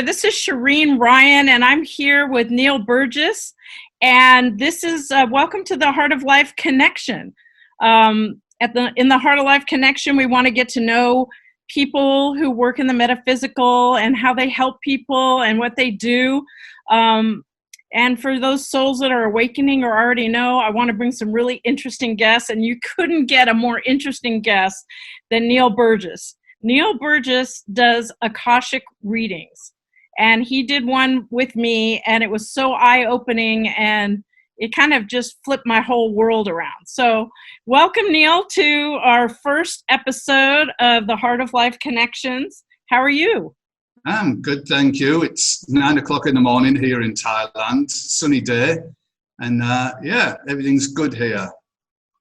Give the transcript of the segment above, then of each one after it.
there. This is Shereen Rayan, and I'm here with Neil Burgess. And this is welcome to the Heart of Life Connection. In the Heart of Life Connection, we want to get to know people who work in the metaphysical and how they help people and what they do. And for those souls that are awakening or already know, I want to bring some really interesting guests, and you couldn't get a more interesting guest than Neil Burgess. Neil Burgess does Akashic readings, and he did one with me, and it was so eye-opening, and it kind of just flipped my whole world around. So welcome, Neil, to our first episode of the Heart of Life Connections. How are you? I'm good, thank you. It's 9 o'clock in the morning here in Thailand, sunny day, and everything's good here.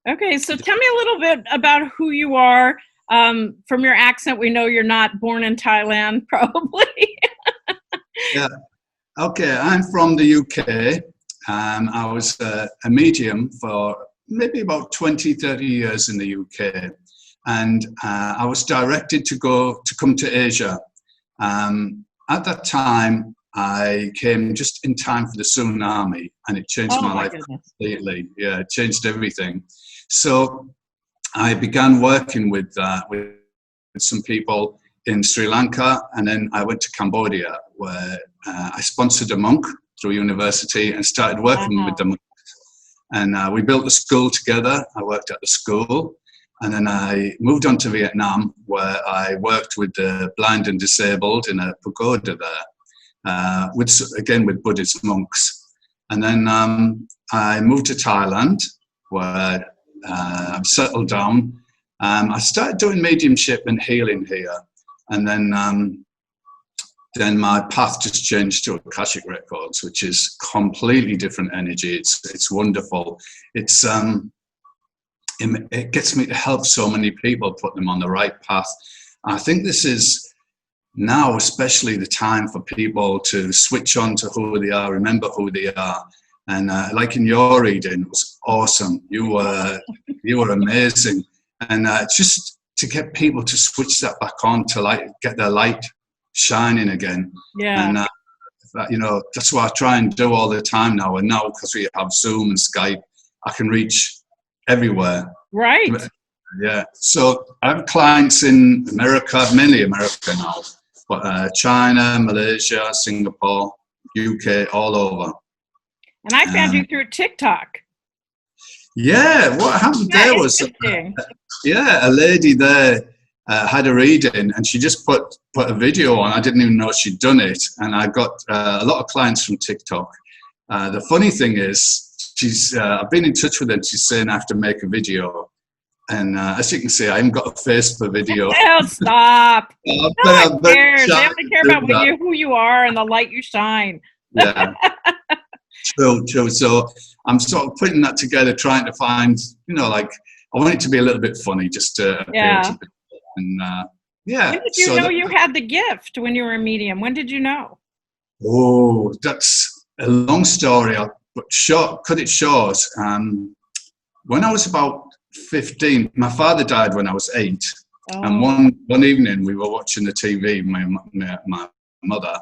Okay, so tell me a little bit about who you are. From your accent, we know you're not born in Thailand, probably. Yeah. Okay, I'm from the UK. I was a medium for maybe about 20, 30 years in the UK. And I was directed to come to Asia. At that time, I came just in time for the tsunami, and it changed my life completely. Yeah, it changed everything. So I began working with some people in Sri Lanka, and then I went to Cambodia, where I sponsored a monk through university and started working with the monks. And we built a school together. I worked at the school. And then I moved on to Vietnam, where I worked with the blind and disabled in a pagoda there, with Buddhist monks. And then I moved to Thailand, where I've settled down. I started doing mediumship and healing here. And then my path just changed to Akashic Records, which is completely different energy. It's wonderful. It gets me to help so many people, put them on the right path. I think this is now especially the time for people to switch on to who they are, remember who they are. And like in your reading, it was awesome. You were amazing. And just to get people to switch that back on, to get their light shining again. Yeah. And that's what I try and do all the time now. And now, because we have Zoom and Skype, I can reach everywhere. Right. Yeah. So I have clients in America, mainly America now, but China, Malaysia, Singapore, UK, all over. And I found you through TikTok. Yeah. What happened there was, a lady there had a reading, and she just put a video on. I didn't even know she'd done it. And I got a lot of clients from TikTok. The funny thing is, I've been in touch with her, and she's saying I have to make a video. And as you can see, I haven't got a face for video. Oh, stop. No one cares. They only care about who you are and the light you shine. Yeah. True. So I'm sort of putting that together, trying to find, I want it to be a little bit funny, just to appeal to people. And When did you know you had the gift when you were a medium? When did you know? Oh, that's a long story. But cut it short. When I was about 15, my father died when I was 8. Oh. And one evening we were watching the TV, my mother,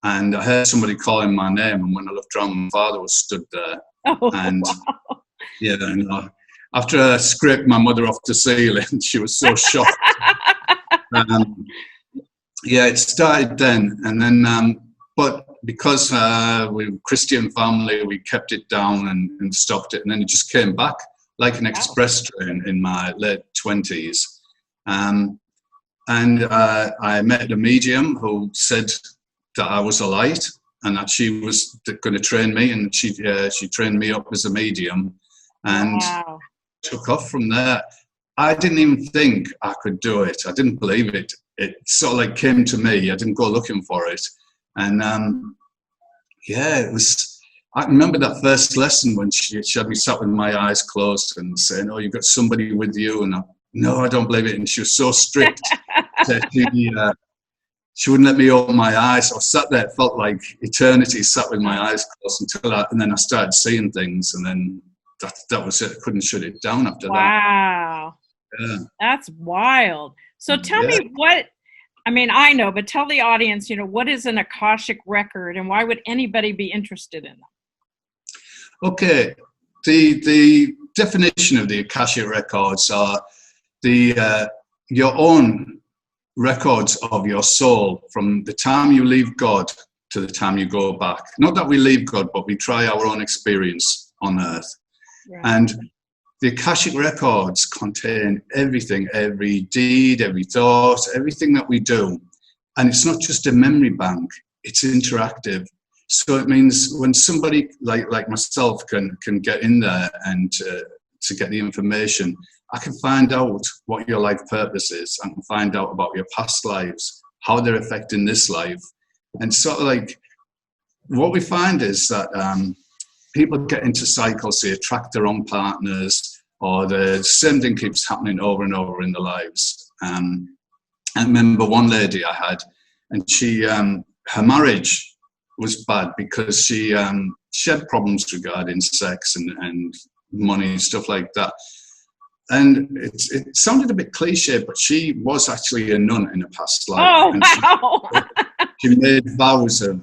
and I heard somebody calling my name. And when I looked around, my father was stood there. Oh, and after I scraped my mother off the ceiling, she was so shocked. It started then, and then. But because we're a Christian family, we kept it down and stopped it. And then it just came back like an express train in my late 20s. And I met a medium who said that I was a light and that she was going to train me. And she trained me up as a medium and took off from there. I didn't even think I could do it. I didn't believe it. It sort of like came to me. I didn't go looking for it. And it was. I remember that first lesson when she had me sat with my eyes closed and saying, "Oh, you've got somebody with you," and no, I don't believe it. And she was so strict that she wouldn't let me open my eyes. So I sat there, it felt like eternity, sat with my eyes closed and then I started seeing things, and then that was it. I couldn't shut it down after that. Wow, that's wild. So tell me I mean, I know, but tell the audience, what is an Akashic record and why would anybody be interested in them? Okay, the definition of the Akashic records are your own records of your soul from the time you leave God to the time you go back. Not that we leave God, but we try our own experience on earth. Right. And the Akashic records contain everything, every deed, every thought, everything that we do. And it's not just a memory bank, it's interactive. So it means when somebody like myself can get in there and to get the information, I can find out what your life purpose is. I can find out about your past lives, how they're affecting this life. And sort of like what we find is that people get into cycles, they attract their own partners, or the same thing keeps happening over and over in their lives. I remember one lady I had, and she, her marriage was bad because she had problems regarding sex and money and stuff like that. And it sounded a bit cliche, but she was actually a nun in a past life. Oh, and wow. She made vows of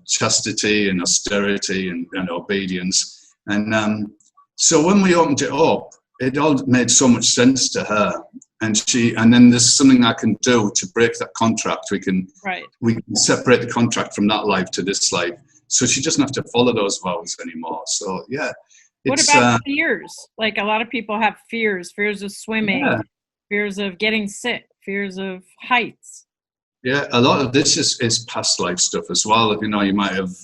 chastity and austerity and obedience. And so when we opened it up, it all made so much sense to her. And then there's something I can do to break that contract. We can separate the contract from that life to this life. So she doesn't have to follow those vows anymore. So yeah. What about fears? Like a lot of people have fears of swimming, fears of getting sick, fears of heights. Yeah, a lot of this is past life stuff as well. You might have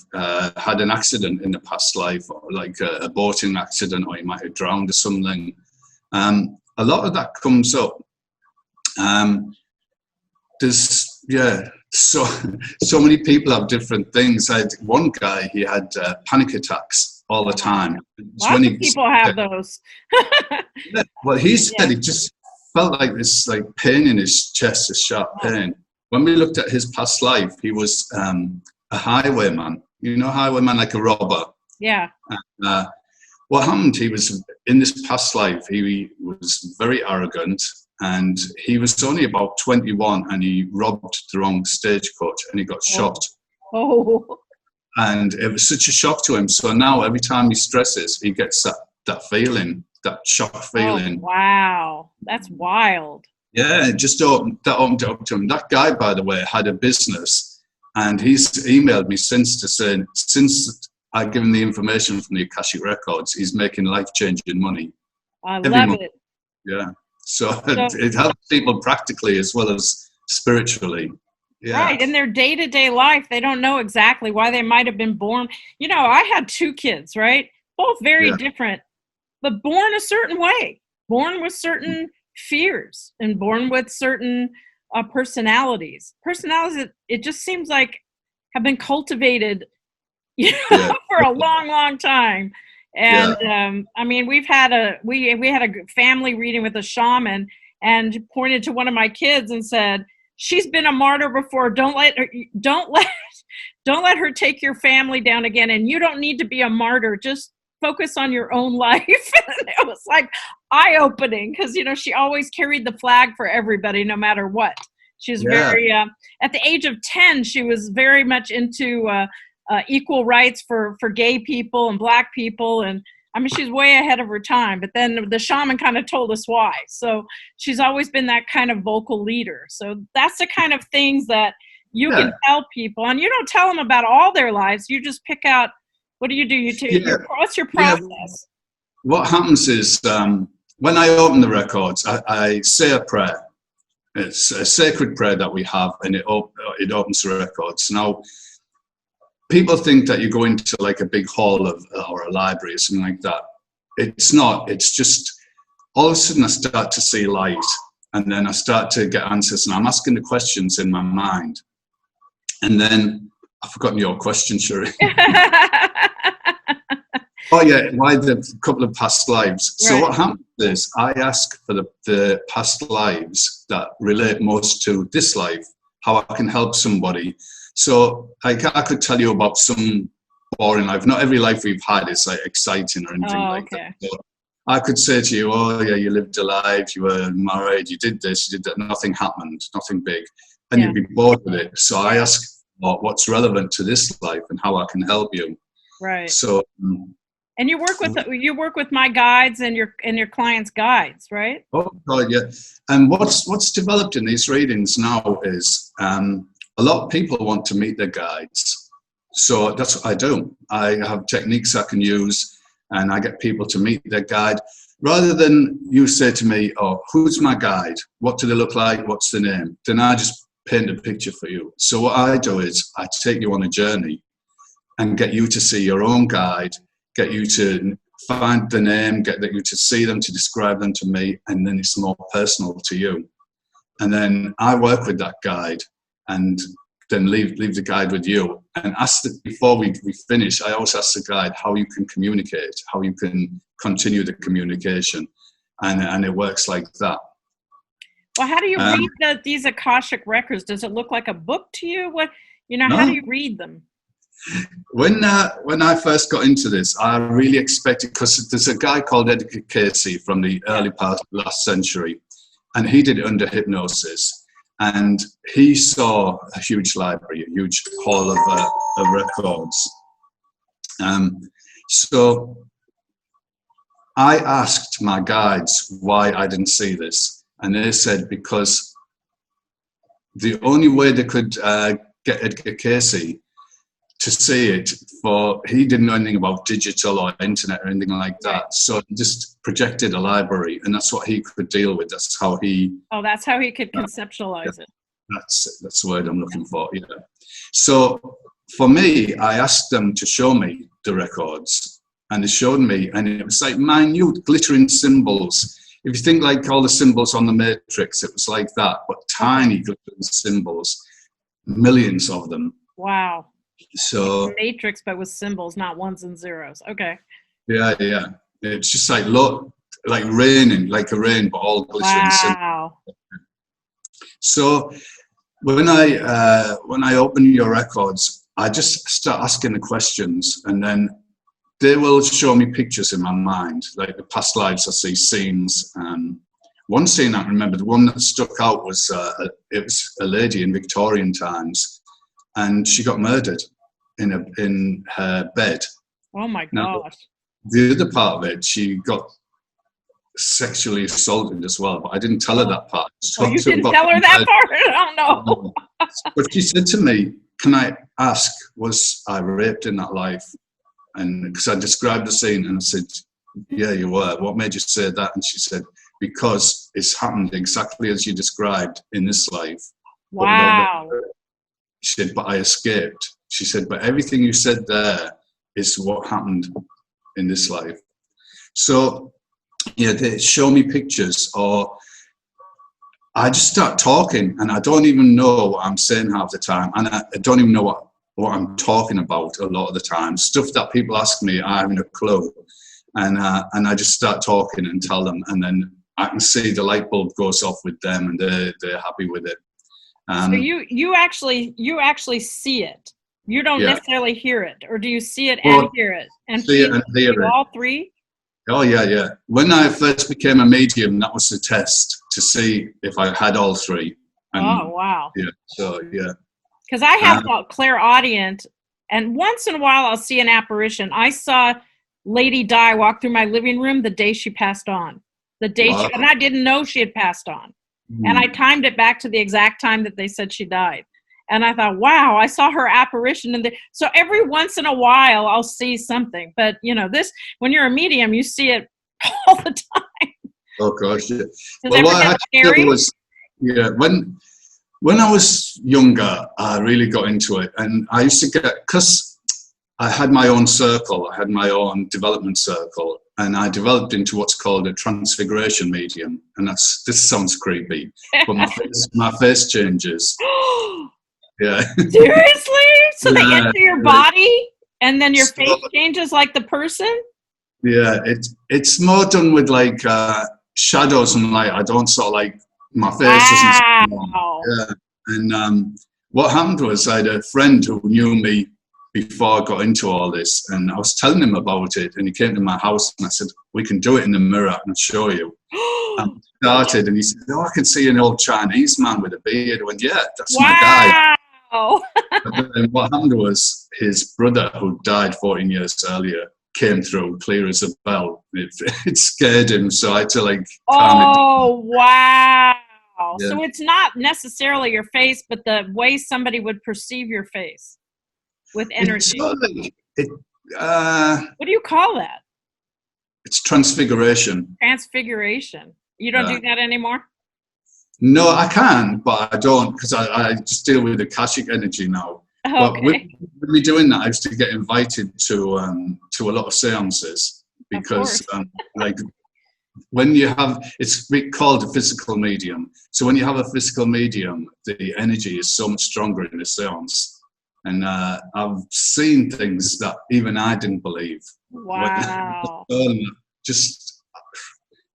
had an accident in the past life, or like a boating accident, or you might have drowned or something. A lot of that comes up. So many people have different things. I had one guy, he had panic attacks all the time. Lots of people have those. Well, he said he just felt like this pain in his chest, a sharp pain. When we looked at his past life, he was a highwayman. Highwayman, like a robber. Yeah. What happened? He was in this past life. He was very arrogant, and he was only about 21, and he robbed the wrong stagecoach, and he got shot. Oh. And it was such a shock to him. So now every time he stresses, he gets that feeling, that shock feeling. Oh, wow, that's wild. Yeah, it just opened it up to him. That guy, by the way, had a business, and he's emailed me since I give him the information from the Akashic records, he's making life-changing money. I love it. Yeah. So it helps people practically as well as spiritually. Yeah. Right. In their day-to-day life, they don't know exactly why they might have been born. I had 2 kids, right? Both very different, but born a certain way, born with certain fears and born with certain personalities. Personalities, it just seems like have been cultivated for a long, long time. And I mean, we had a family reading with a shaman, and pointed to one of my kids and said, "She's been a martyr before. Don't let her take your family down again. And you don't need to be a martyr. Just focus on your own life." And it was like eye-opening because she always carried the flag for everybody, no matter what. She was very at the age of 10, she was very much into equal rights for gay people and Black people, and I mean she's way ahead of her time. But then the shaman kind of told us why. So she's always been that kind of vocal leader. So that's the kind of things that you can tell people, and you don't tell them about all their lives. You just pick out. What do? What's your process? Yeah. What happens is when I open the records, I say a prayer. It's a sacred prayer that we have, and it opens the records. Now, people think that you go into like a big hall or a library or something like that. It's not. It's just all of a sudden I start to see light, and then I start to get answers, and I'm asking the questions in my mind. And then I've forgotten your question, Shereen. Oh yeah, why the couple of past lives? Right. So what happens is I ask for the past lives that relate most to this life, how I can help somebody. So I could tell you about some boring life. Not every life we've had is like exciting or anything like that. So I could say to you, oh yeah, you lived a life, you were married, you did this, you did that, nothing happened, nothing big. and you'd be bored with it. So I ask, what's relevant to this life and how I can help you. Right. So, and you work with my guides and your clients' guides, right? oh God, yeah. And what's developed in these readings now is a lot of people want to meet their guides. So that's what I do. I have techniques I can use, and I get people to meet their guide. Rather than you say to me, oh, who's my guide? What do they look like? What's the name? Then I just paint a picture for you. So what I do is I take you on a journey and get you to see your own guide, get you to find the name, get you to see them, to describe them to me, and then it's more personal to you. And then I work with that guide and then leave the guide with you. And before we finish, I always ask the guide how you can communicate, how you can continue the communication. And it works like that. Well, how do you read these Akashic records? Does it look like a book to you? No. How do you read them? When I first got into this, I really expected, because there's a guy called Edgar Casey from the early part of last century, and he did it under hypnosis. And he saw a huge library, a huge hall of records. So I asked my guides why I didn't see this. And they said because the only way they could get Edgar Casey to see it, he didn't know anything about digital or internet or anything like that. So he just projected a library, and that's what he could deal with. That's how he... Oh, that's how he could conceptualize it. That's the word I'm looking for, yeah. So for me, I asked them to show me the records, and they showed me, and it was like minute glittering symbols. If you think like all the symbols on the Matrix, it was like that, but tiny glittering symbols, millions of them. Wow. So like Matrix, but with symbols, not ones and zeros. Okay. Yeah. It's just like raining, like a rain, but all glittering symbols. Wow. So when I open your records, I just start asking the questions, and then they will show me pictures in my mind, like the past lives I see, scenes. One scene I remember, the one that stuck out was it was a lady in Victorian times, and she got murdered in her bed. Oh my gosh. Now, the other part of it, she got sexually assaulted as well, but I didn't tell her that part. So you didn't tell her that part? I don't know. But she said to me, can I ask, was I raped in that life? And because I described the scene, and I said, yeah, you were. What made you say that? And she said, because it's happened exactly as you described in this life. Wow. She said, but I escaped. She said, but everything you said there is what happened in this life. So, yeah, they show me pictures, or I just start talking, and I don't even know what I'm saying half the time, and I don't even know what I'm talking about a lot of the time. Stuff that people ask me, I haven't a clue, and I just start talking and tell them, and then I can see the light bulb goes off with them, and they're happy with it. So you actually see it. You don't necessarily hear it, or do you see it and hear it? And see it and hear it. All three? Oh, yeah. When I first became a medium, that was the test to see if I had all three. And, oh, wow. Yeah, so, yeah. Because I have clairaudient, and once in a while I'll see an apparition. I saw Lady Di walk through my living room the day she passed on. And I didn't know she had passed on. And I timed it back to the exact time that they said she died. And I thought, wow, I saw her apparition. So every once in a while, I'll see something. But, when you're a medium, you see it all the time. Oh, gosh, yeah. Well, what I had to do was, when I was younger, I really got into it. And I used to because I had my own circle, I had my own development circle, and I developed into what's called a transfiguration medium. And this sounds creepy, but my face changes. Yeah. Seriously? So they enter your body and then your face changes like the person? Yeah, it's more done with like shadows and light. I don't sort of like my face doesn't. Yeah. And what happened was I had a friend who knew me before I got into all this, and I was telling him about it, and he came to my house and I said, we can do it in the mirror and show you. Started, and he said, "Oh, I can see an old Chinese man with a beard." I went, "Yeah, that's my guy." Wow. But then what happened was his brother, who died 14 years earlier, came through clear as a bell. It scared him, so I had to like calm it down. Oh, wow. Yeah. So it's not necessarily your face, but the way somebody would perceive your face with energy. What do you call that? It's transfiguration. Transfiguration. You don't do that anymore? No, I can, but I don't, because I just deal with Akashic energy now. Okay. But with me doing that, I used to get invited to a lot of seances, because like when you have, it's called a physical medium. So when you have a physical medium, the energy is so much stronger in a seance. And I've seen things that even I didn't believe. Wow. Just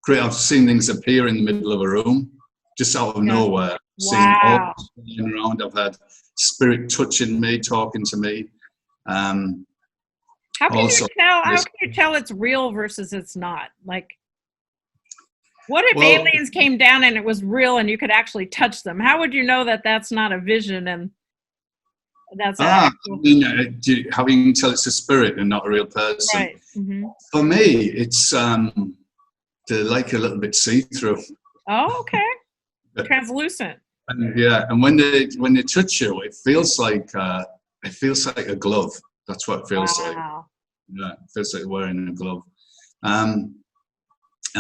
great. I've seen things appear in the middle of a room, just out of nowhere. Seen all around. I've had spirit touching me, talking to me. How can you tell it's real versus it's not? Like, what if aliens came down and it was real and you could actually touch them? How would you know that that's not a vision and that's how you can tell it's a spirit and not a real person? Right. Mm-hmm. For me, it's they're like a little bit see-through. Oh, okay. Translucent. And when they touch you, it feels like a glove. That's what it feels like. Yeah, it feels like wearing a glove. And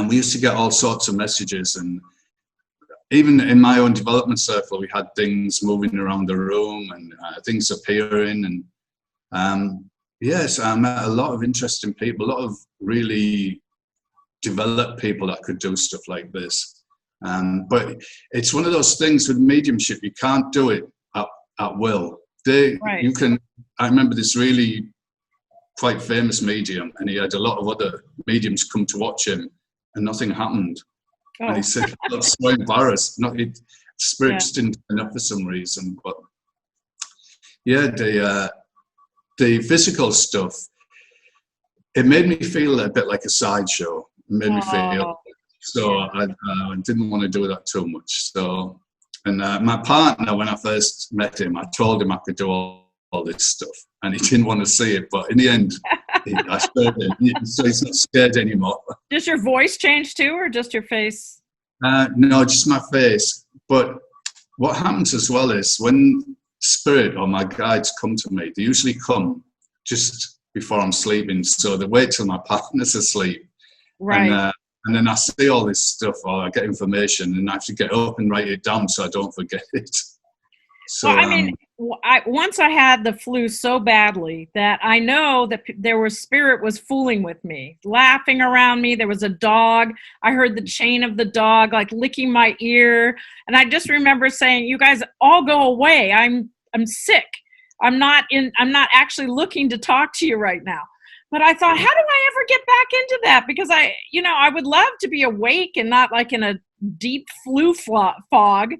we used to get all sorts of messages, and even in my own development circle, we had things moving around the room and things appearing. And yes, I met a lot of interesting people, a lot of really developed people that could do stuff like this. But it's one of those things with mediumship, you can't do it at will. You can. I remember this really quite famous medium, and he had a lot of other mediums come to watch him, and nothing happened. And he said, I was so embarrassed. Spirits didn't turn up for some reason. But yeah, the physical stuff, it made me feel a bit like a sideshow. It made me feel. So I didn't want to do that too much. So, and my partner, when I first met him, I told him I could do all this stuff, and he didn't want to see it. But in the end, I showed him, so he's not scared anymore. Does your voice change too, or just your face? No, just my face. But what happens as well is when spirit or my guides come to me, they usually come just before I'm sleeping. So they wait till my partner's asleep. Right. And then I see all this stuff, or I get information, and I have to get up and write it down so I don't forget it. So, well, I mean, once I had the flu so badly that I know that spirit was fooling with me, laughing around me. There was a dog. I heard the chain of the dog like licking my ear, and I just remember saying, "You guys all go away. I'm sick. I'm not actually looking to talk to you right now." But I thought, how do I ever get back into that? Because I would love to be awake and not like in a deep flu fog,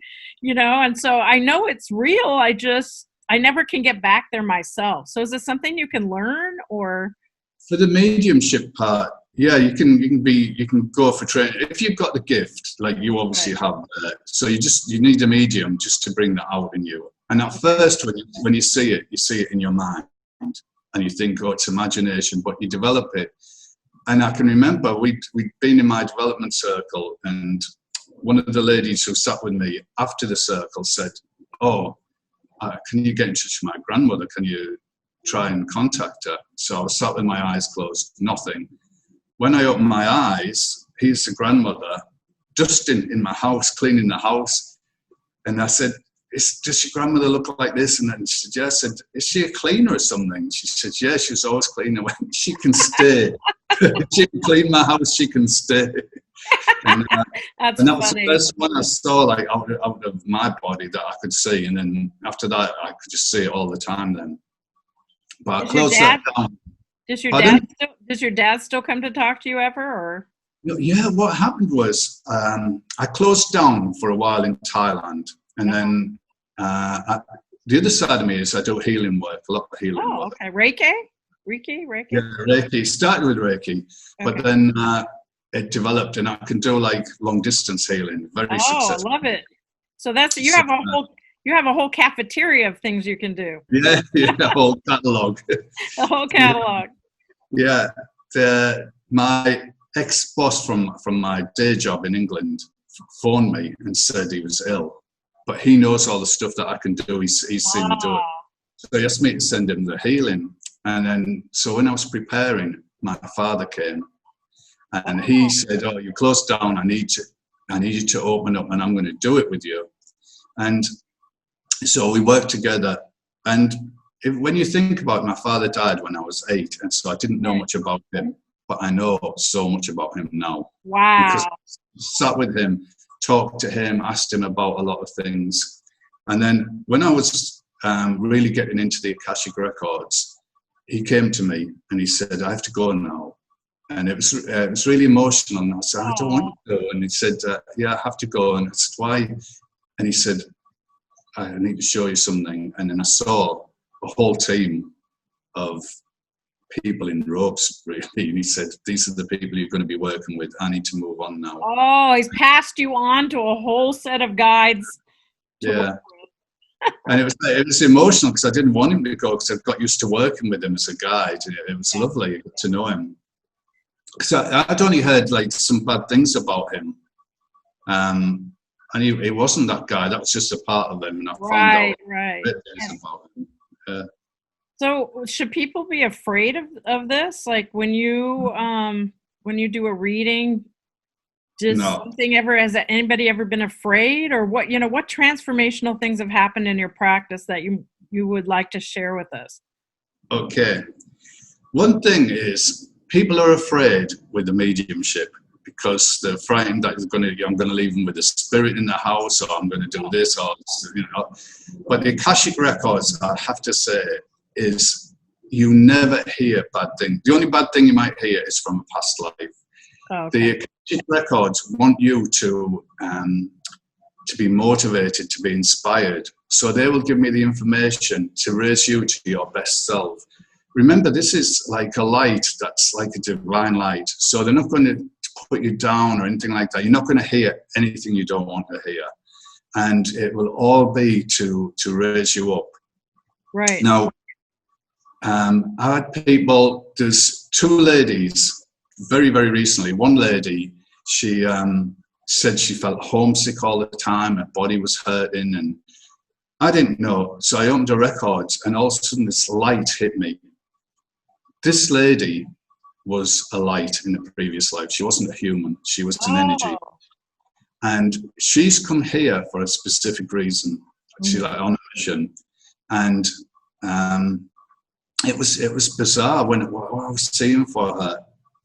and so I know it's real. I never can get back there myself. So is it something you can learn, or? For the mediumship part, yeah, you can go for training if you've got the gift, like you obviously have. So you need a medium just to bring that out in you. And at first, when you see it in your mind. And you think, oh, it's imagination, but you develop it. And I can remember we'd been in my development circle, and one of the ladies who sat with me after the circle said, oh, can you get in touch with my grandmother? Can you try and contact her? So I was sat with my eyes closed, nothing. When I opened my eyes, here's the grandmother, just in my house, cleaning the house. And I said, does your grandmother look like this? And then she said, yeah. I said, is she a cleaner or something? She said, yeah, she's always cleaning. She can stay. She can clean my house, she can stay. And that was the first one I saw, like out of my body that I could see. And then after that, I could just see it all the time then. But I closed that down. Does your dad still come to talk to you ever? Or? Yeah, what happened was I closed down for a while in Thailand. And then the other side of me is I do healing work, a lot of healing work. Okay. Reiki? Yeah, Reiki. Started with Reiki, but then it developed, and I can do like long distance healing, very Oh, I successful. love it. So that's you So, have a whole cafeteria of things you can do. yeah, yeah, whole catalogue. A whole catalog. Yeah, my ex-boss from my day job in England phoned me and said he was ill, but he knows all the stuff that I can do. He's seen me do it. So he asked me to send him the healing. And then, so when I was preparing, my father came and he said, "Oh, you closed down. I need you to open up, and I'm going to do it with you." And so we worked together. And when you think about it, my father died when I was 8, and so I didn't know much about him, but I know so much about him now. Wow. Because I sat with him, talked to him, asked him about a lot of things. And then when I was really getting into the Akashic records, he came to me and he said, "I have to go now." And it was really emotional. And I said, "I don't want to go." And he said, "Yeah, I have to go." And I said, "Why?" And he said, "I need to show you something." And then I saw a whole team of people in robes, really. And he said, "These are the people you're going to be working with. I need to move on now." Oh, he's passed you on to a whole set of guides. Yeah. And it was emotional because I didn't want him to go because I got used to working with him as a guide. It was lovely to know him. Because I'd only heard like some bad things about him. And he wasn't that guy. That was just a part of him. And I found out bad things about him. So should people be afraid of this? Like when you do a reading, has anybody ever been afraid, or what transformational things have happened in your practice that you would like to share with us? Okay. One thing is people are afraid with the mediumship because they're frightened that I'm going to leave them with a spirit in the house, or I'm going to do this, or But the Akashic records, I have to say, is you never hear bad things. The only bad thing you might hear is from a past life. Okay. The Akashic records want you to be motivated, to be inspired. So they will give me the information to raise you to your best self. Remember, this is like a light that's like a divine light. So they're not going to put you down or anything like that. You're not going to hear anything you don't want to hear. And it will all be to raise you up. Right. Now, I had people, there's 2 ladies very, very recently. One lady, she said she felt homesick all the time, her body was hurting, and I didn't know. So I opened her records, and all of a sudden this light hit me. This lady was a light in a previous life. She wasn't a human, she was an energy. And she's come here for a specific reason. She's like on a mission. And it was bizarre when I was seeing for her.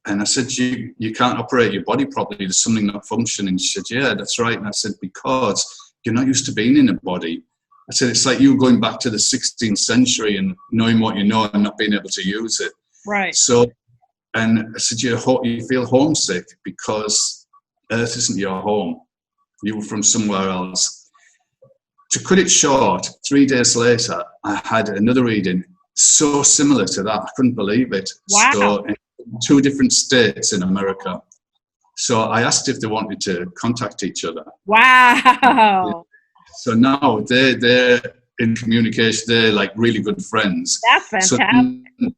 And I said, you can't operate your body properly. There's something not functioning. She said, "Yeah, that's right." And I said, "Because you're not used to being in a body." I said, "It's like you going back to the 16th century and knowing what you know and not being able to use it." Right. So, and I said, you feel homesick because Earth isn't your home. You were from somewhere else. To cut it short, 3 days later, I had another reading so similar to that. I couldn't believe it. Wow. So, in 2 different states in America. So I asked if they wanted to contact each other. Wow. So now they're in communication. They're like really good friends. That's fantastic. So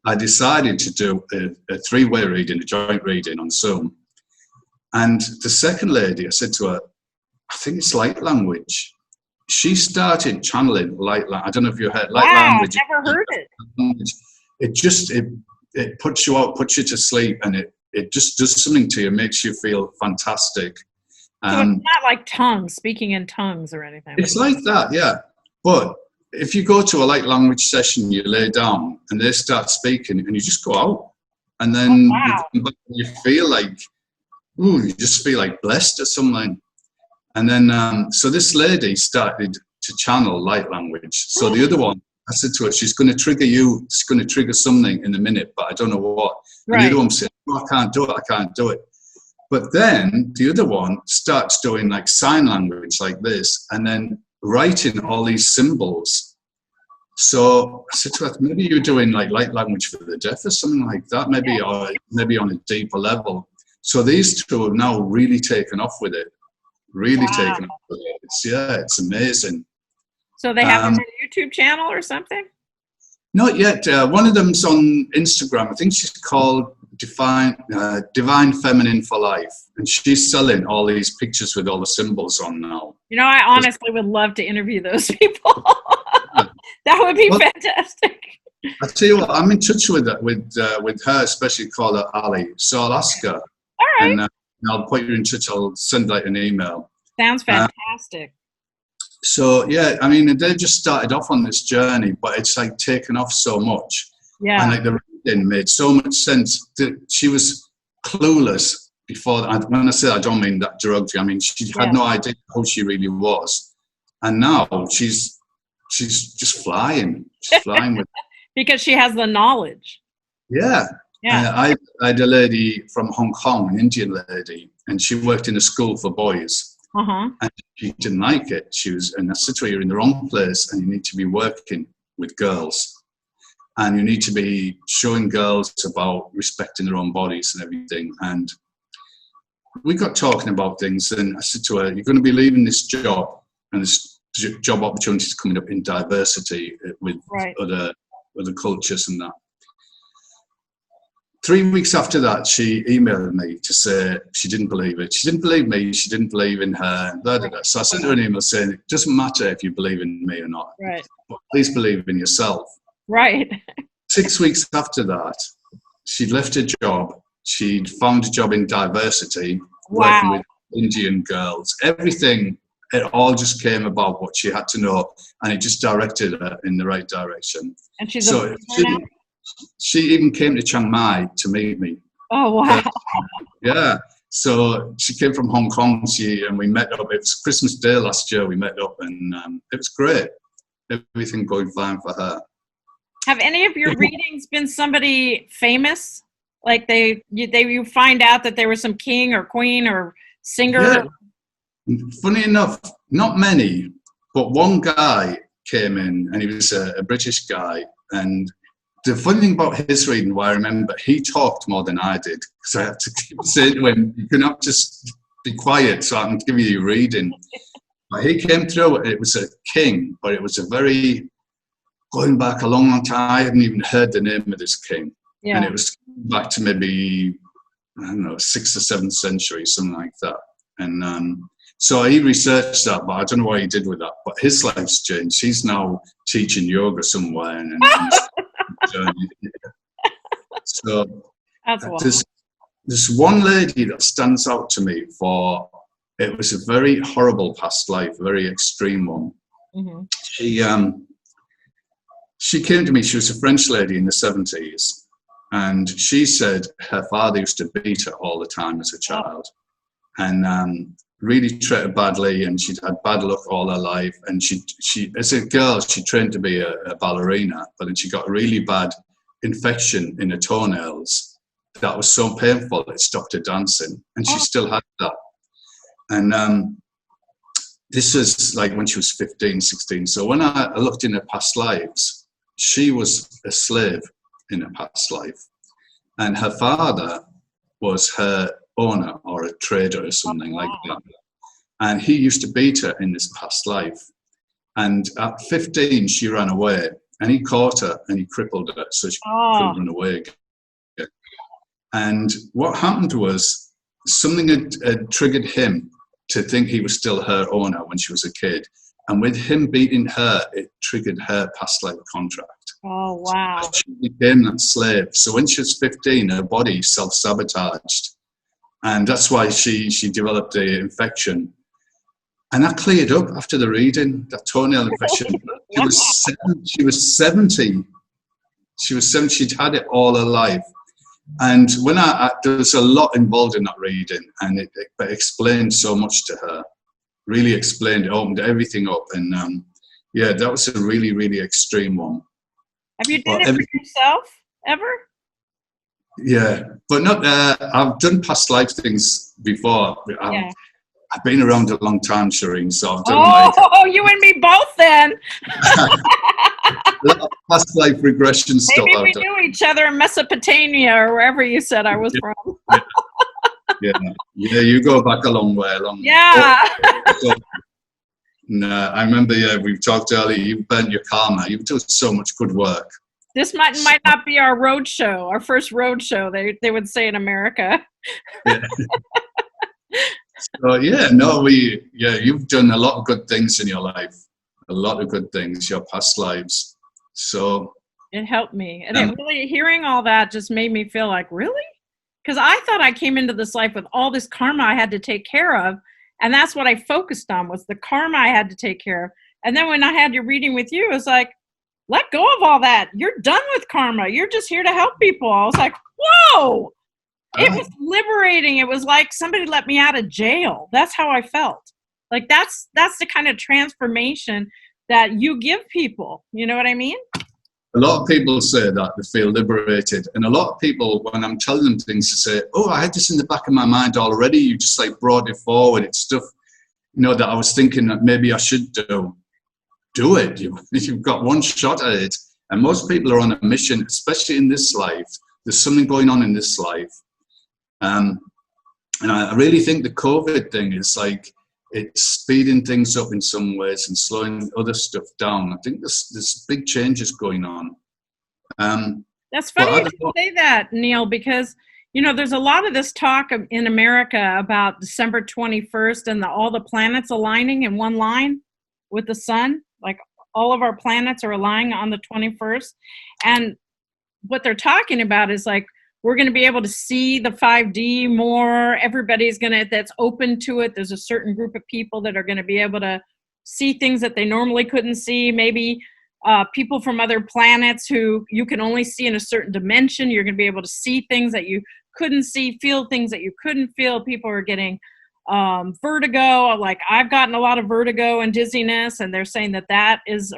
I decided to do a 3-way reading, a joint reading on Zoom. And the second lady, I said to her, "I think it's light language." She started channeling light language. I don't know if you heard light language. I've never heard it. It puts you out, puts you to sleep, and it just does something to you, makes you feel fantastic. So it's not like tongues, speaking in tongues or anything. It's like that, yeah. But if you go to a light language session, you lay down and they start speaking and you just go out. And then you come back and you feel like, you just feel like blessed or something. And then, so this lady started to channel light language. So the other one, I said to her, she's going to trigger you, she's going to trigger something in a minute, but I don't know what. Right. And the other one said, "Oh, I can't do it. But then the other one starts doing like sign language like this, and then writing all these symbols. So I said to her, "Maybe you're doing like light language for the deaf or something like that, maybe on a deeper level." So these two have now really taken off with it. Really Wow. taken off with it. It's amazing. So they have their own YouTube channel or something? Not yet. One of them's on Instagram. I think she's called Divine Feminine for Life, and she's selling all these pictures with all the symbols on now. You know, I honestly would love to interview those people. That would be fantastic. I tell you what, I'm in touch with her, especially called her Ali. So I'll ask her. All right. And I'll put you in touch. I'll send like an email. Sounds fantastic. So yeah, I mean, they just started off on this journey, but it's like taken off so much. Yeah. And like the reading made so much sense. That she was clueless before. When I say I don't mean that derogatory. I mean she had no idea who she really was, and now she's just flying. She's flying with. Because she has the knowledge. Yeah. Yeah. I had a lady from Hong Kong, an Indian lady, and she worked in a school for boys. And she didn't like it. And I said to her, you're in the wrong place, and you need to be working with girls. And you need to be showing girls about respecting their own bodies and everything. And we got talking about things, and I said to her, you're going to be leaving this job, and this job opportunities coming up in diversity with other cultures and that. 3 weeks after that, she emailed me to say she didn't believe it. She didn't believe me. She didn't believe in her. Blah, blah, blah. So I sent her an email saying, it doesn't matter if you believe in me or not. Right. But please believe in yourself. Right. 6 weeks after that, she'd left her job. She'd found a job in diversity, working with Indian girls. Everything, it all just came about what she had to know, and it just directed her in the right direction. And she's she even came to Chiang Mai to meet me. Oh, wow. Yeah. So she came from Hong Kong, and we met up. It was Christmas Day last year. We met up, and it was great. Everything going fine for her. Have any of your readings been somebody famous? Like you find out that there was some king or queen or singer? Yeah. Funny enough, not many, but one guy came in, and he was a British guy. And the funny thing about his reading, what I remember, he talked more than I did, because I had to keep saying to him, you cannot just be quiet so I can give you your reading. But he came through, it was a king, but it was a very, going back a long, long time, I hadn't even heard the name of this king. Yeah. And it was back to maybe, I don't know, 6th or 7th century, something like that. And so he researched that, but I don't know what he did with that. But his life's changed. He's now teaching yoga somewhere. So there's one lady that stands out to me for, it was a very horrible past life, a very extreme one. Mm-hmm. She came to me, she was a French lady in the 70s, and she said her father used to beat her all the time as a child, and really treated her badly, and she'd had bad luck all her life. And she as a girl, she trained to be a ballerina, but then she got a really bad infection in her toenails that was so painful it stopped her dancing, and she still had that. And this was like when she was 15, 16. So when I looked in her past lives, she was a slave in her past life, and her father was her owner or a trader or something like that. And he used to beat her in this past life. And at 15, she ran away, and he caught her and he crippled her so she couldn't run away again. And what happened was something had triggered him to think he was still her owner when she was a kid. And with him beating her, it triggered her past life contract. Oh, wow. So she became that slave. So when she was 15, her body self-sabotaged. And that's why she developed the infection. And that cleared up after the reading, that toenail infection. She was 70. She was 70. She'd had it all her life. And when there was a lot involved in that reading, and it explained so much to her. Really explained, it opened everything up. And that was a really, really extreme one. Have you done it for yourself ever? Yeah, but not. I've done past life things before. I've been around a long time, Shereen. So I've done you and me both then. Past life regression stuff. Maybe we knew each other in Mesopotamia or wherever you said I was from. Yeah, yeah, you go back a long way, Yeah. No, I remember, yeah, we talked earlier, you burnt your karma. You've done so much good work. This might not be our road show, our first road show, they would say in America. Yeah. So, yeah, no, you've done a lot of good things in your life. A lot of good things, your past lives. So it helped me. And it really, hearing all that just made me feel like, really? Because I thought I came into this life with all this karma I had to take care of. And that's what I focused on, was the karma I had to take care of. And then when I had your reading with you, it was like, let go of all that. You're done with karma. You're just here to help people. I was like, whoa. It was liberating. It was like somebody let me out of jail. That's how I felt. Like that's the kind of transformation that you give people. You know what I mean? a lot of people say that they feel liberated. And a lot of people, when I'm telling them things, they say, oh, I had this in the back of my mind already. You just like brought it forward. It's stuff, that I was thinking that maybe I should do. Do it. You've got one shot at it. And most people are on a mission, especially in this life. There's something going on in this life. And I really think the COVID thing is like, it's speeding things up in some ways and slowing other stuff down. I think there's big changes going on. That's funny you should say that, Neil, because, there's a lot of this talk in America about December 21st and all the planets aligning in one line with the sun. Like all of our planets are aligning on the 21st. And what they're talking about is like, we're going to be able to see the 5D more. Everybody's that's open to it. There's a certain group of people that are going to be able to see things that they normally couldn't see. Maybe people from other planets who you can only see in a certain dimension. You're going to be able to see things that you couldn't see, feel things that you couldn't feel. People are getting vertigo. Like I've gotten a lot of vertigo and dizziness, and they're saying that is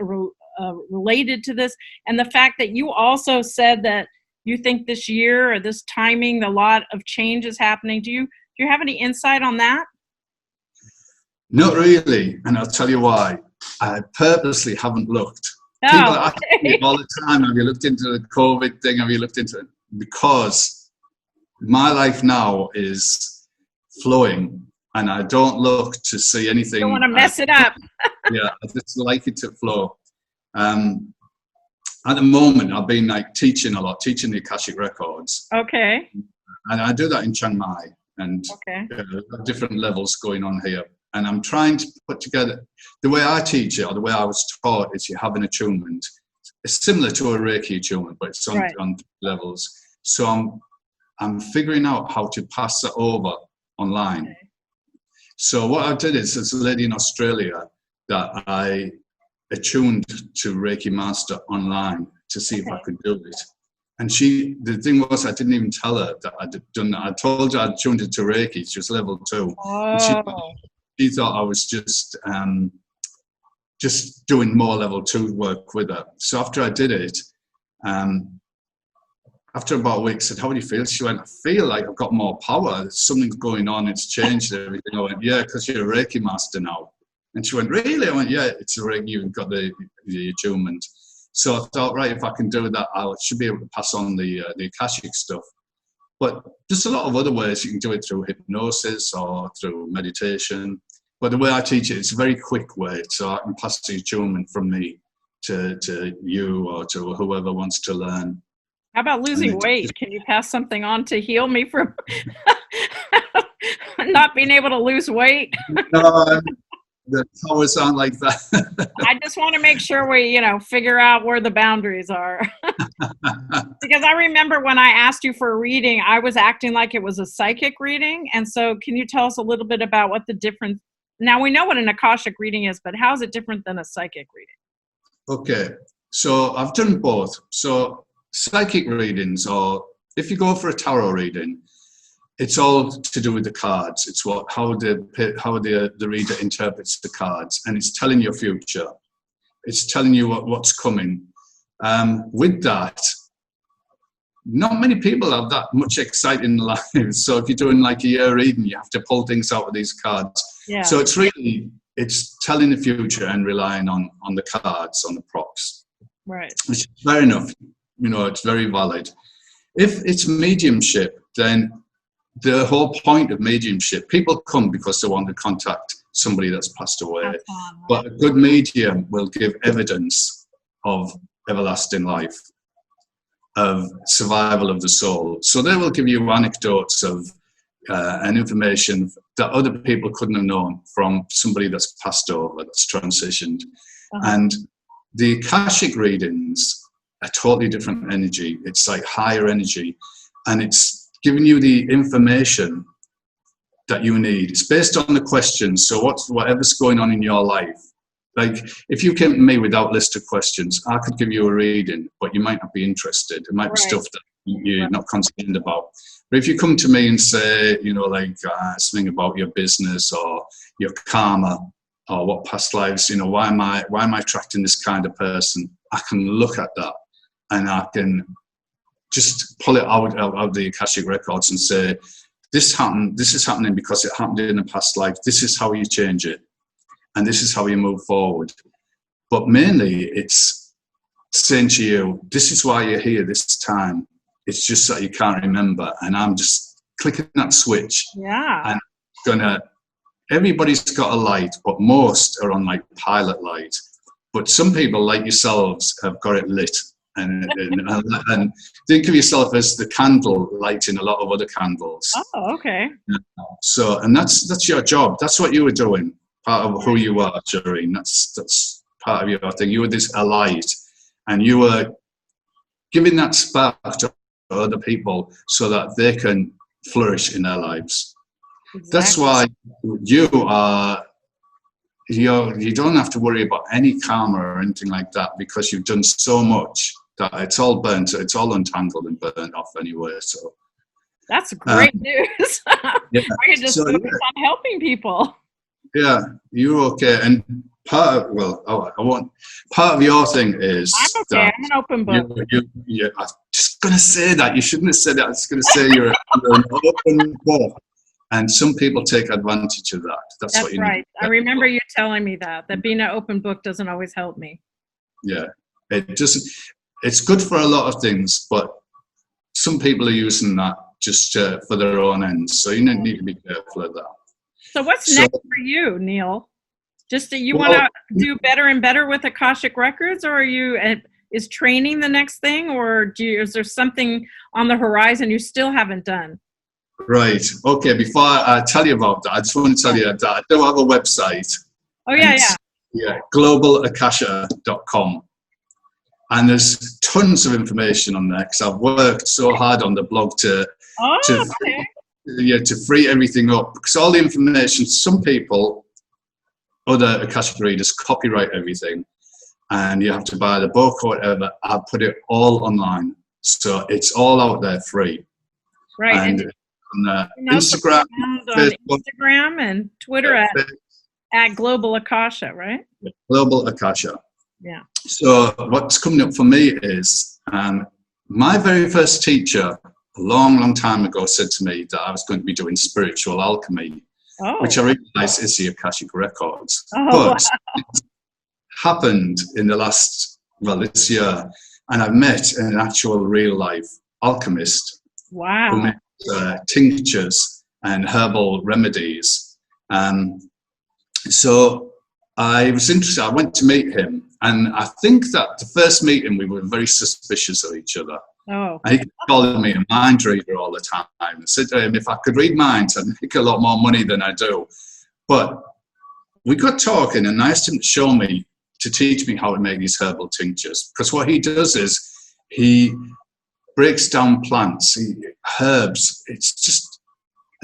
related to this. And the fact that you also said that you think this year or this timing, a lot of change is happening. Do you have any insight on that? Not really, and I'll tell you why. I purposely haven't looked. Oh, people ask me all the time, have you looked into the COVID thing? Have you looked into it? Because my life now is flowing, and I don't look to see anything. You don't want to mess it up. Yeah, I just like it to flow. At the moment, I've been like teaching a lot, teaching the Akashic records. Okay. And I do that in Chiang Mai, and different levels going on here. And I'm trying to put together, the way I teach it, or the way I was taught, is you have an attunement. It's similar to a Reiki attunement, but it's on levels. So I'm figuring out how to pass that over online. Okay. So what I did is, there's a lady in Australia that I attuned to Reiki Master online to see if I could do it. And the thing was, I didn't even tell her that I'd done that. I told her I'd tuned it to Reiki. She was level 2. Oh. And she thought I was just doing more level 2 work with her. So after I did it, after about a week, I said, how do you feel? She went, I feel like I've got more power. Something's going on. It's changed everything. I went, yeah, because you're a Reiki Master now. And she went, really? I went, yeah, it's a Reiki. You've got the attunement. So I thought, right, if I can do that, I should be able to pass on the Akashic stuff. But there's a lot of other ways you can do it, through hypnosis or through meditation. But the way I teach it, it's a very quick way. So I can pass the attunement from me to you or to whoever wants to learn. How about losing weight? Can you pass something on to heal me from not being able to lose weight? No, the powers aren't like that. I just want to make sure we, figure out where the boundaries are. Because I remember when I asked you for a reading, I was acting like it was a psychic reading. And so can you tell us a little bit about what the difference? Now we know what an Akashic reading is, but how is it different than a psychic reading? Okay. So I've done both. So psychic readings, or if you go for a tarot reading, it's all to do with the cards. It's how the reader interprets the cards, and it's telling your future. It's telling you what's coming. With that, not many people have that much exciting lives. So if you're doing like a year reading, you have to pull things out of these cards. Yeah. So it's telling the future and relying on the cards, on the props. Right. Which is fair enough. It's very valid. If it's mediumship, then the whole point of mediumship, people come because they want to contact somebody that's passed away, but a good medium will give evidence of everlasting life, of survival of the soul. So they will give you anecdotes of and information that other people couldn't have known from somebody that's passed over, that's transitioned. And the Akashic readings are totally different energy. It's like higher energy, and it's giving you the information that you need. It's based on the questions. So whatever's going on in your life, like if you came to me without a list of questions, I could give you a reading, but you might not be interested. It might be stuff that you're not concerned about. But if you come to me and say, you know, like something about your business or your karma or what past lives, you know, why am I attracting this kind of person? I can look at that and I can just pull it out of the Akashic records and say, this happened, this is happening because it happened in a past life. This is how you change it. And this is how you move forward. But mainly it's saying to you, this is why you're here this time. It's just that you can't remember. And I'm just clicking that switch. Yeah. And everybody's got a light, but most are on like pilot light. But some people like yourselves have got it lit. And think of yourself as the candle lighting a lot of other candles. Oh, okay. So, and that's your job. That's what you were doing. Part of who you are, Shereen. That's part of your thing. You were this light, and you were giving that spark to other people so that they can flourish in their lives. Exactly. That's why you don't have to worry about any karma or anything like that, because you've done so much that it's all burnt, it's all untangled and burnt off anyway. So that's great news. Yeah. I can just focus on helping people. Yeah, you're okay. And part of your thing is I'm okay. I'm an open book. I'm just going to say that. You shouldn't have said that. I'm just going to say you're an open book. And some people take advantage of that. That's what you right. need. I remember you telling me that being an open book doesn't always help me. Yeah, it's good for a lot of things, but some people are using that just for their own ends. So you need to be careful of that. So what's next for you, Neil? Just that you want to do better and better with Akashic Records, or is training the next thing, or is there something on the horizon you still haven't done? Right. Okay. Before I tell you about that, I just want to tell you that I do have a website. Oh, yeah. Yeah. GlobalAkasha.com. And there's tons of information on there because I've worked so hard on the blog to free everything up, because all the information, some people, other Akashic readers, copyright everything and you have to buy the book or whatever. I put it all online, so it's all out there free. Right. And on Instagram, Facebook, Instagram and Twitter at Global Akasha, right? Global Akasha. Yeah. So what's coming up for me is my very first teacher a long time ago said to me that I was going to be doing spiritual alchemy, which I realized is the Akashic Records. But it happened in this year, and I've met an actual real life alchemist. Wow. Who makes tinctures and herbal remedies. So I was interested. I went to meet him, and I think that the first meeting we were very suspicious of each other. Oh. And he called me a mind reader all the time. I said to him, if I could read minds, I'd make a lot more money than I do. But we got talking, and I asked him to teach me how to make these herbal tinctures. Because what he does is he breaks down plants, herbs. It's just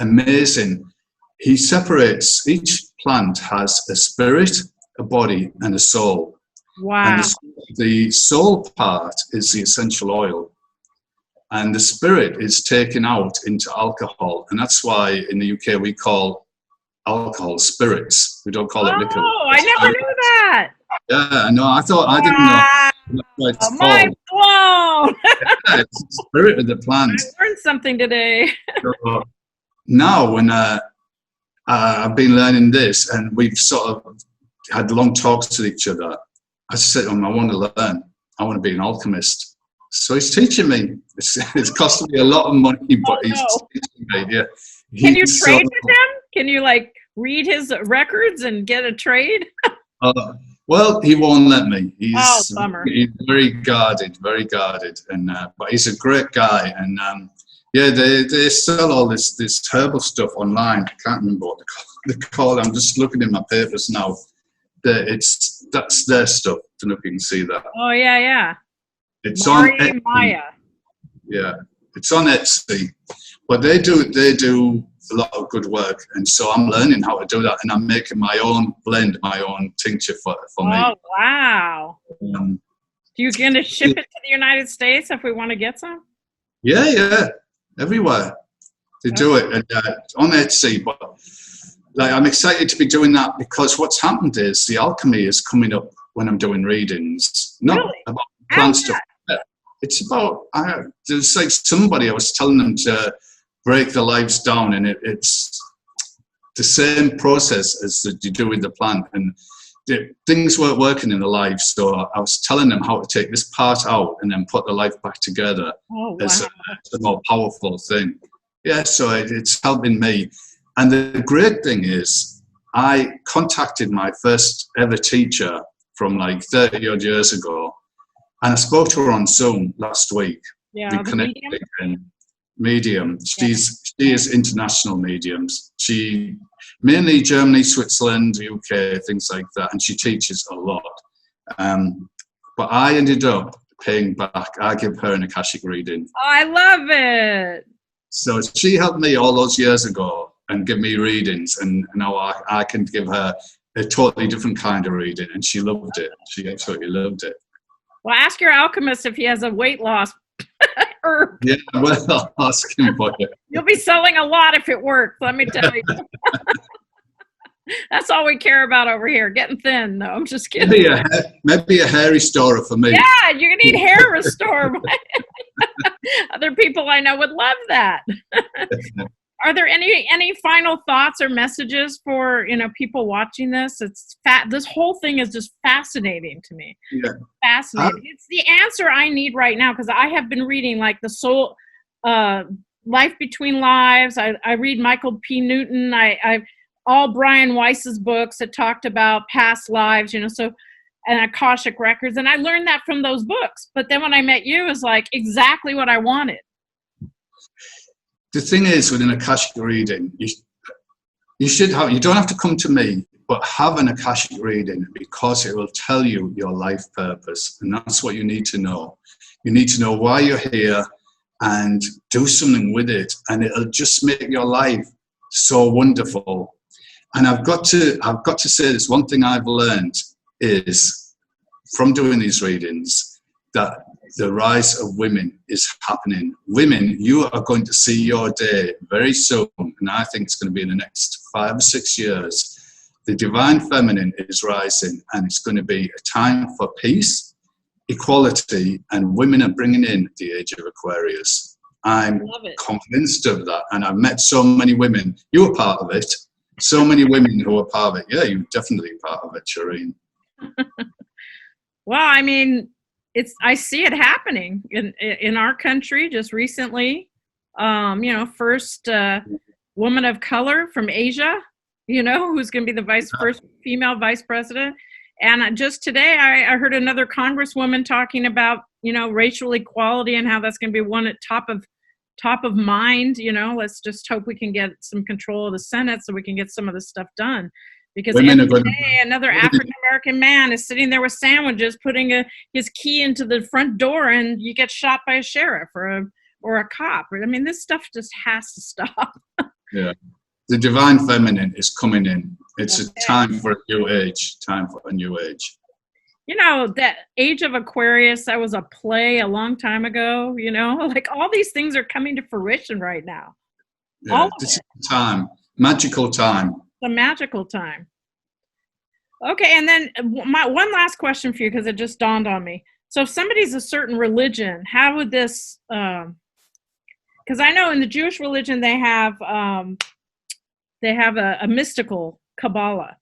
amazing. He separates, each plant has a spirit, a body, and a soul. Wow. And the soul part is the essential oil. And the spirit is taken out into alcohol. And that's why in the UK we call alcohol spirits. We don't call it liquor. Oh, I never knew that. Yeah, no, I didn't know. That's what it's mind blown. Yeah, it's the spirit of the plant. I learned something today. So now when I've been learning this, and we've sort of had long talks with each other, I said to him, I want to learn. I want to be an alchemist. So he's teaching me. It's costing me a lot of money, but he's teaching me. Yeah. Can you trade with him? Can you like read his records and get a trade? Well, he won't let me. He's very guarded, and but he's a great guy. And yeah, they sell all this herbal stuff online. I can't remember what they call it. I'm just looking in my papers now. That's their stuff. I don't know if you can see that. Oh yeah. It's on Etsy. Maya. Yeah, it's on Etsy. But they do a lot of good work, and so I'm learning how to do that, and I'm making my own blend, my own tincture for me. Oh wow! Do you going to ship it to the United States if we want to get some? Yeah, everywhere they do it, and on Etsy. But like, I'm excited to be doing that because what's happened is the alchemy is coming up when I'm doing readings, not about plant stuff. It's about there's like somebody I was telling them to break the lives down, and it's the same process as you do with the plant, and things weren't working in the life, so I was telling them how to take this part out and then put the life back together as a more powerful thing. Yeah, so it's helping me. And the great thing is I contacted my first ever teacher from like 30 odd years ago, and I spoke to her on Zoom last week. Yeah, we connected again. Medium. She is international mediums. She mainly Germany, Switzerland, UK, things like that, and she teaches a lot. But I ended up paying back. I give her an Akashic reading. Oh, I love it. So she helped me all those years ago and give me readings, and now I can give her a totally different kind of reading, and she loved it. She absolutely loved it. Well, ask your alchemist if he has a weight loss herb. Yeah, well, I'll ask him about it. You'll be selling a lot if it works, let me tell you. That's all we care about over here, getting thin. No, I'm just kidding. Maybe a hair restorer for me. Yeah, you need hair restore. Other people I know would love that. Are there any final thoughts or messages for people watching this? This whole thing is just fascinating to me. Yeah, fascinating. It's the answer I need right now because I have been reading like the soul, life between lives. I read Michael P. Newton. I all Brian Weiss's books that talked about past lives. So and Akashic records, and I learned that from those books. But then when I met you, it was like exactly what I wanted. The thing is, with an Akashic reading, you don't have to come to me, but have an Akashic reading because it will tell you your life purpose. And that's what you need to know. You need to know why you're here and do something with it. And it'll just make your life so wonderful. And I've got to say this, one thing I've learned is from doing these readings that the rise of women is happening. Women, you are going to see your day very soon, and I think it's going to be in the next 5 or 6 years. The divine feminine is rising, and it's going to be a time for peace, equality, and women are bringing in the age of Aquarius. I'm convinced of that, and I've met so many women. You were part of it. So many women who are part of it. Yeah, you're definitely part of it, Shereen. Well, I mean, I see it happening in our country just recently. First woman of color from Asia, who's going to be the first female vice president. And just today, I heard another congresswoman talking about, racial equality and how that's going to be one at top of mind. Let's just hope we can get some control of the Senate so we can get some of this stuff done. Because the end of the day, another African-American man is sitting there with sandwiches, putting his key into the front door, and you get shot by a sheriff or a cop. I mean, this stuff just has to stop. Yeah. The divine feminine is coming in. It's a time for a new age. That Age of Aquarius, that was a play a long time ago, like all these things are coming to fruition right now. Yeah, this is time, magical time. A magical time. Okay, and then my one last question for you, because it just dawned on me. So if somebody's a certain religion, how would this, because I know in the Jewish religion they have a mystical Kabbalah.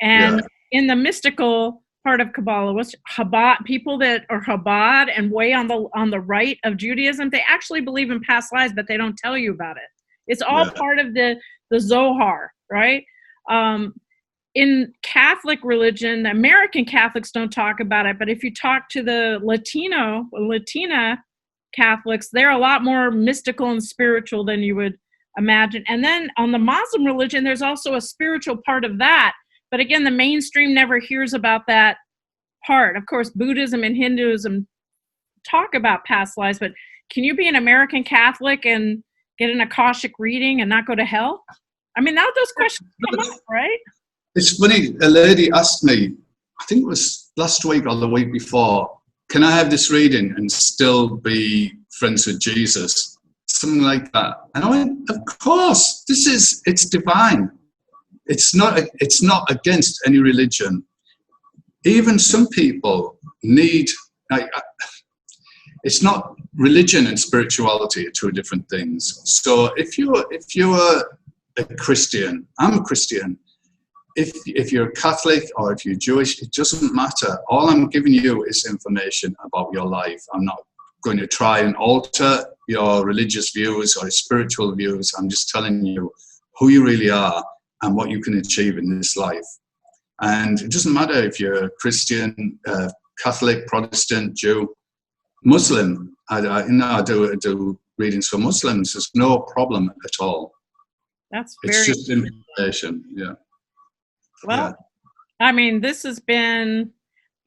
And in the mystical, part of Kabbalah? What's Chabad? People that are Chabad and way on the right of Judaism, they actually believe in past lives, but they don't tell you about it. It's all part of the Zohar, right? In Catholic religion, the American Catholics don't talk about it, but if you talk to the Latina Catholics, they're a lot more mystical and spiritual than you would imagine. And then on the Muslim religion, there's also a spiritual part of that. But again, the mainstream never hears about that part. Of course, Buddhism and Hinduism talk about past lives, but can you be an American Catholic and get an Akashic reading and not go to hell? I mean, those questions come up, right? It's funny, a lady asked me, I think it was last week or the week before, can I have this reading and still be friends with Jesus? Something like that. And I went, of course, it's divine. It's not against any religion. Even some people need, it's not religion and spirituality are two different things. So if you're a Christian, I'm a Christian. If you're Catholic or if you're Jewish, it doesn't matter. All I'm giving you is information about your life. I'm not going to try and alter your religious views or spiritual views. I'm just telling you who you really are and what you can achieve in this life. And it doesn't matter if you're Christian, Catholic, Protestant, Jew, Muslim. I do readings for Muslims. There's no problem at all. It's just information, yeah. Well, I mean, this has been,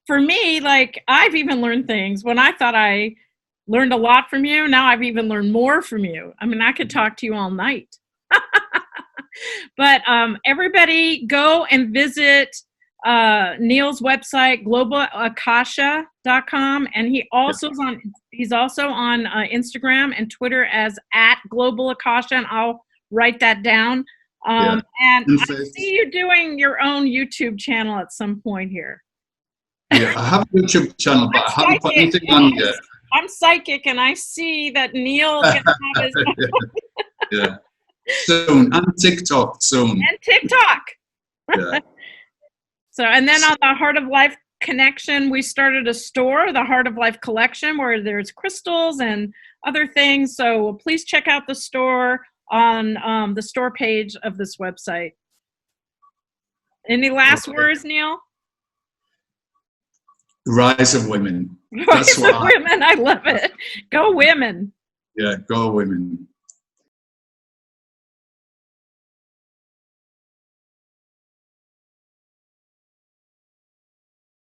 for me, like, I've even learned things when I thought I learned a lot from you. Now I've even learned more from you. I mean, I could talk to you all night. But everybody go and visit Neil's website, GlobalAkasha.com. And he's also on Instagram and Twitter as @GlobalAkasha. And I'll write that down. And I see you doing your own YouTube channel at some point here. Yeah, I have a YouTube channel, but I haven't put anything on yet. I'm psychic, and I see that Neil can have his yeah. Soon. And TikTok soon. And TikTok. Yeah. So, and then on the Heart of Life Connection, we started a store, the Heart of Life Collection, where there's crystals and other things. So please check out the store on the store page of this website. Any last words, Neil? Rise of women. Rise of women. I love it. Go women. Yeah, go women.